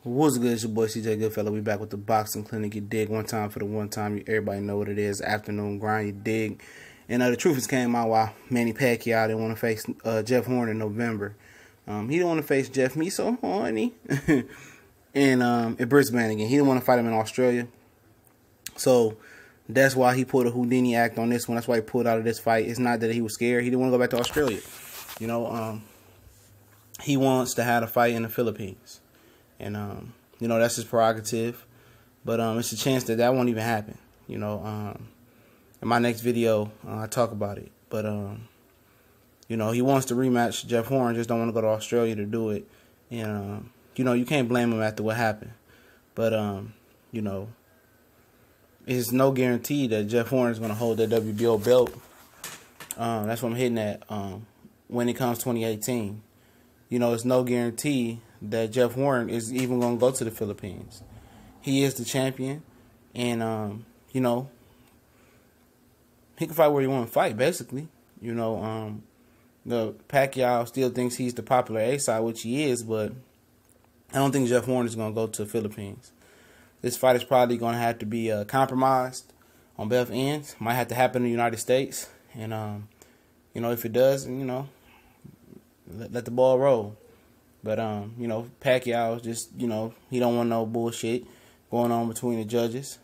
What's good? It's your boy CJ Goodfellow. We back with the boxing clinic. You dig? One time for the one time. Everybody know what it is. Afternoon grind. You dig? And the truth has came out while Manny Pacquiao didn't want to face Jeff Horn in November. He didn't want to face Jeff. Me so horny. and in Brisbane again. He didn't want to fight him in Australia. So that's why he pulled a Houdini act on this one. That's why he pulled out of this fight. It's not that he was scared. He didn't want to go back to Australia. He wants to have a fight in the Philippines. And, that's his prerogative. But it's a chance that won't even happen. In my next video, I talk about it. But, he wants to rematch Jeff Horn, just don't want to go to Australia to do it. And, you can't blame him after what happened. But, it's no guarantee that Jeff Horn is going to hold that WBO belt. That's what I'm hitting at when it comes 2018. It's no guarantee that Jeff Horn is even going to go to the Philippines. He is the champion, and, he can fight where he want to fight, basically. The Pacquiao still thinks he's the popular A-side, which he is, but I don't think Jeff Horn is going to go to the Philippines. This fight is probably going to have to be compromised on both ends. Might have to happen in the United States, and, if it does, let the ball roll. But, Pacquiao just, he don't want no bullshit going on between the judges.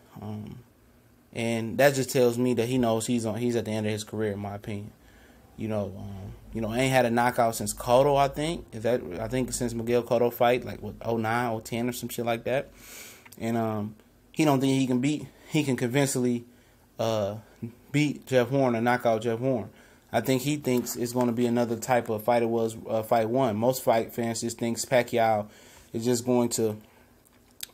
And that just tells me that he knows he's at the end of his career, in my opinion. Ain't had a knockout since Cotto, I think. I think since Miguel Cotto fight, like, what, 09, 010 or some shit like that. And, he don't think he can convincingly beat Jeff Horn or knock out Jeff Horn. I think he thinks it's going to be another type of fight it was fight one. Most fight fans just think Pacquiao is just going to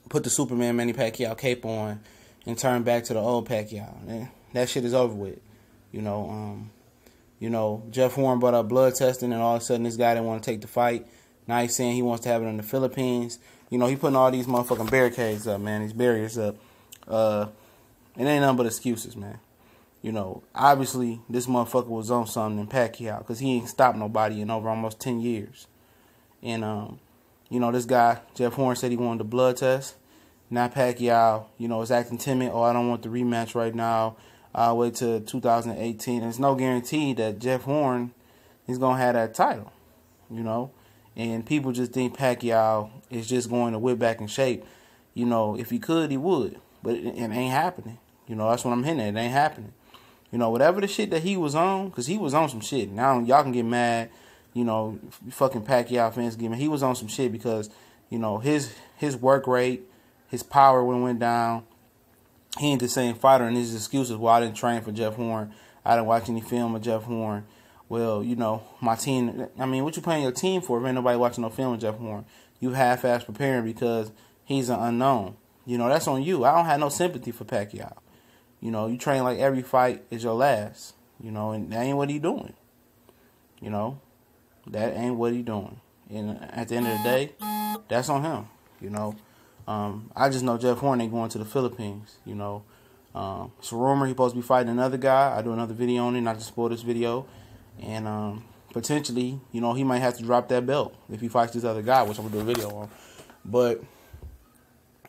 put the Superman Manny Pacquiao cape on and turn back to the old Pacquiao. And that shit is over with. Jeff Horn brought up blood testing, and all of a sudden this guy didn't want to take the fight. Now he's saying he wants to have it in the Philippines. He putting all these motherfucking barricades up, man. These barriers up. It ain't nothing but excuses, man. Obviously, this motherfucker was on something in Pacquiao because he ain't stopped nobody in over almost 10 years. And, this guy, Jeff Horn, said he wanted the blood test. Now Pacquiao, is acting timid. Oh, I don't want the rematch right now. I'll wait till 2018. There's no guarantee that Jeff Horn is going to have that title, And people just think Pacquiao is just going to whip back in shape. If he could, he would. But it ain't happening. That's what I'm hitting at. It ain't happening. Whatever the shit that he was on, because he was on some shit. Now, y'all can get mad, fucking Pacquiao fans get mad. He was on some shit because, his work rate, his power went down. He ain't the same fighter, and his excuses, well, I didn't train for Jeff Horn. I didn't watch any film of Jeff Horn. Well, my team, what you playing your team for if ain't nobody watching no film of Jeff Horn? You half-ass preparing because he's an unknown. That's on you. I don't have no sympathy for Pacquiao. You train like every fight is your last. And that ain't what he doing. That ain't what he doing. And at the end of the day, that's on him. I just know Jeff Horn ain't going to the Philippines. It's a rumor he's supposed to be fighting another guy. I do another video on it, not to spoil this video. And potentially, he might have to drop that belt if he fights this other guy, which I'm going to do a video on. But,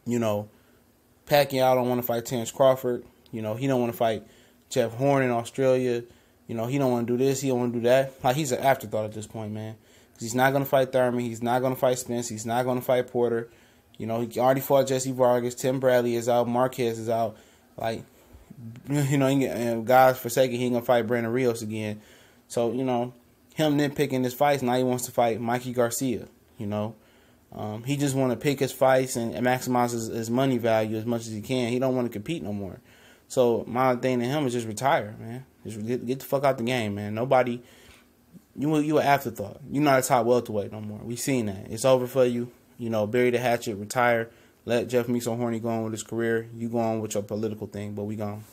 Pacquiao don't want to fight Terence Crawford. He don't want to fight Jeff Horn in Australia. He don't want to do this. He don't want to do that. Like, he's an afterthought at this point, man. Because he's not going to fight Thurman. He's not going to fight Spence. He's not going to fight Porter. He already fought Jesse Vargas. Tim Bradley is out. Marquez is out. Like, God's forsaken, he ain't going to fight Brandon Rios again. So, him nitpicking his fights, now he wants to fight Mikey Garcia, He just want to pick his fights and maximize his money value as much as he can. He don't want to compete no more. So my thing to him is just retire, man. Just get the fuck out the game, man. Nobody, you an afterthought. You're not a top welterweight no more. We seen that. It's over for you. Bury the hatchet, retire. Let Jeff me so horny go on with his career. You go on with your political thing, but we gone.